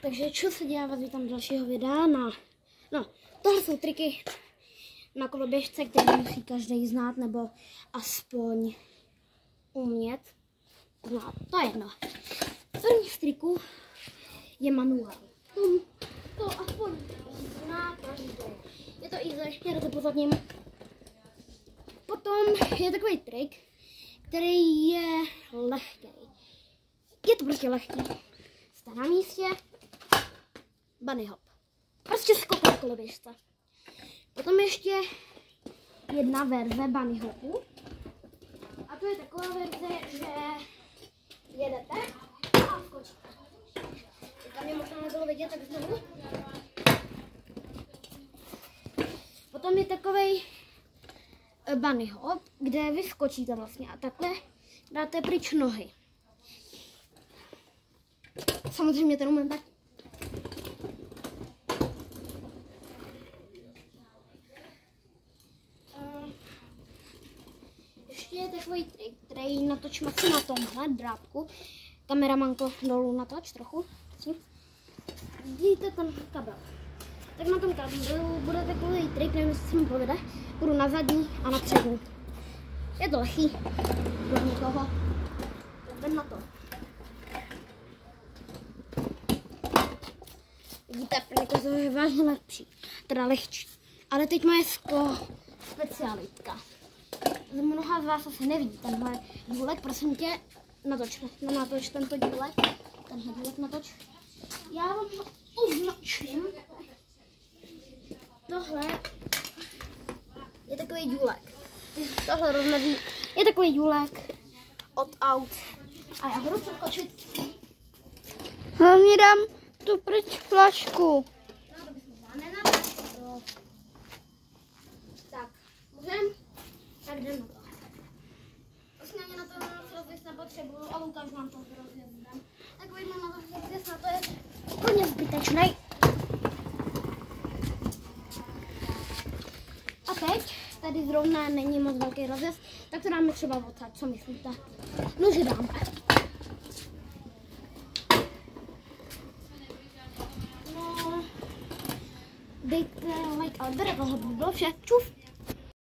Takže čo se dělá, vás vítám dalšího videa na... No, tohle jsou triky na koloběžce, které musí každý znát, nebo aspoň umět znát. To je jedno. První z triků je manuál. To aspoň zná každý. Je to easy, já to pozadním. Potom je takový trik, který je lehký. Je to prostě lehký. Jste na místě, bunny hop. Prostě skok na koloběžce. Potom ještě jedna verze bunny hopu. A to je taková verze, že jedete a skočíte. Tam je možná nebylo vidět, tak znovu. Potom je takovej bunny hop, kde vy skočíte vlastně a takhle dáte pryč nohy. Samozřejmě ten umím tak. Ještě je takový trik, který natočím asi na tomhle drápku. Kameramanko, dolů natoč trochu. Vidíte ten kabel. Tak na tom kabelu bude takový trik, nevím, jestli se mi povede. Budu na zadní a na přední. Je to lehký. Do někoho. Tak jdem na to. Vidíte, pro někoho to je vážně lepší. Teda lehčí. Ale teď moje specialitka. Mnoha z vás asi nevidí tenhle důlek, prosím tě, natoč tento důlek. Tenhle důlek natoč. Já vám ho označím. Tohle je takový důlek. Tohle rozmezí je takový důlek od aut. A já budu přeskočit. Hlavně dám tu pryč flašku. Tak, můžem? Tak jdem na to. Vlastně ani na to rozjezd nepotřebuju, ale ukážu vám to rozjezdem. Takový mám na to rozjezd, na to je úplně zbytečný. A teď, tady zrovna není moc velký rozjezd, tak to dáme třeba odsad, co myslíte? No, že dáme. No, dejte like, ale bere tohle by bylo vše. Čuf.